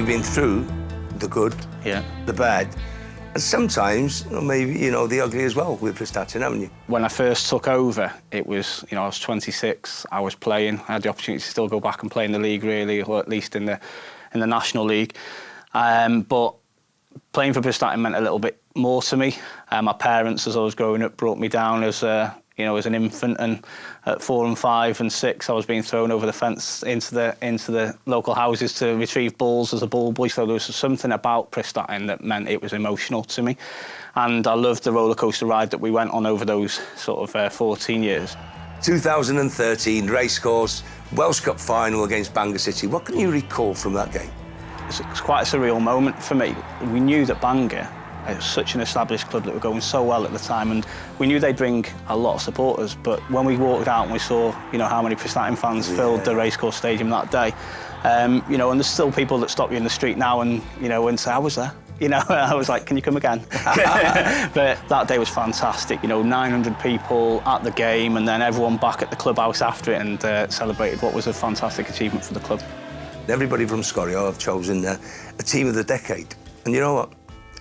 you've been through the good, the bad, and sometimes maybe, you know, the ugly as well with Prestatyn, haven't you? When I first took over, it was, you know, I was 26, I was playing, I had the opportunity to still go back and play in the league really, or at least in the National League. But playing for Prestatyn meant a little bit more to me. My parents, as I was growing up, brought me down as you know, as an infant, and at 4 and 5 and 6, I was being thrown over the fence into the local houses to retrieve balls as a ball boy. So there was something about Prestatyn that meant it was emotional to me, and I loved the roller coaster ride that we went on over those sort of 14 years. 2013 racecourse Welsh Cup final against Bangor City. What can you recall from that game? It's quite a surreal moment for me. We knew that Bangor, it was such an established club that were going so well at the time, and we knew they'd bring a lot of supporters. But when we walked out and we saw, you know, how many Prestatyn fans filled the racecourse stadium that day, you know, and there's still people that stop you in the street now and, you know, and say, I was there. You know, I was like, can you come again? But that day was fantastic. You know, 900 people at the game, and then everyone back at the clubhouse after it, and celebrated what was a fantastic achievement for the club. Everybody from Scorio have chosen a team of the decade. And you know what?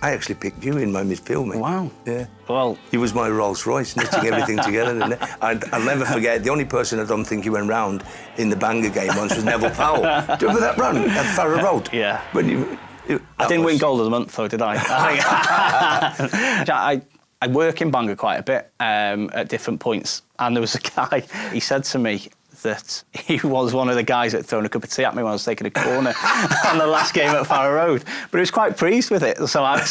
I actually picked you in my midfield, mate. Wow. Yeah. Well, he was my Rolls Royce, knitting everything together. I'll never forget, the only person I don't think you went round in the Bangor game once was Neville Powell. Do you remember that run at Farrow Road? Yeah. When I didn't win Goal of the Month, though, did I? I work in Bangor quite a bit at different points, and there was a guy, he said to me that he was one of the guys that thrown a cup of tea at me when I was taking a corner on the last game at Farrow Road. But he was quite pleased with it, so I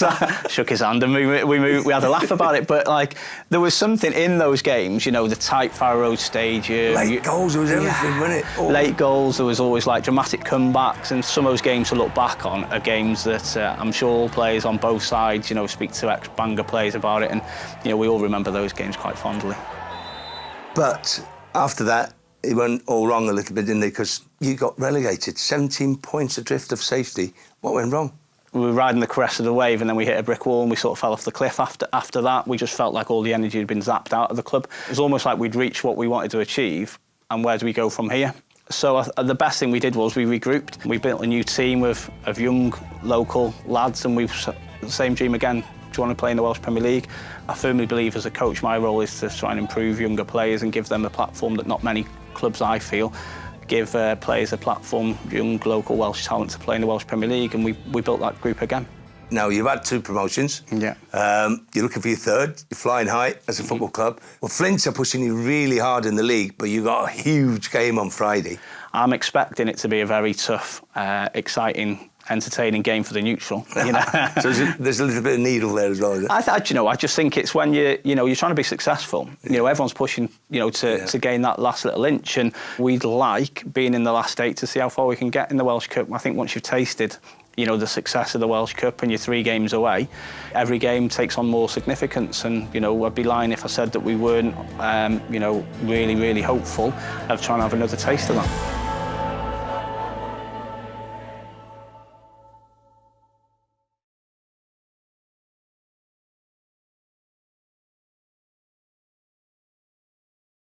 shook his hand and we had a laugh about it. But like, there was something in those games, you know, the tight Farrow Road stadium. Late goals, there was everything, wasn't it? Oh. Late goals, there was always like dramatic comebacks, and some of those games to look back on are games that I'm sure all players on both sides, you know, speak to ex-Bangor players about it, and, you know, we all remember those games quite fondly. But after that, it went all wrong a little bit, didn't they? Because you got relegated, 17 points adrift of safety. What went wrong? We were riding the crest of the wave, and then we hit a brick wall and we sort of fell off the cliff after that. We just felt like all the energy had been zapped out of the club. It was almost like we'd reached what we wanted to achieve, and where do we go from here? So the best thing we did was we regrouped. We built a new team of young local lads, and we've the same dream again. Do you want to play in the Welsh Premier League? I firmly believe as a coach my role is to try and improve younger players and give them a platform that not many clubs, I feel, give players a platform, young local Welsh talent, to play in the Welsh Premier League, and we built that group again. Now, you've had 2 promotions. Yeah. You're looking for your 3rd. You're flying high as a football club. Well, Flint are pushing you really hard in the league, but you've got a huge game on Friday. I'm expecting it to be a very tough, exciting, entertaining game for the neutral. You know, so there's a little bit of needle there as well. Is it? You know, I just think it's when you're trying to be successful. You know, everyone's pushing, you know, to gain that last little inch, and we'd like being in the last 8 to see how far we can get in the Welsh Cup. I think once you've tasted, you know, the success of the Welsh Cup and you're 3 games away, every game takes on more significance. And, you know, I'd be lying if I said that we weren't, you know, really, really hopeful of trying to have another taste of that.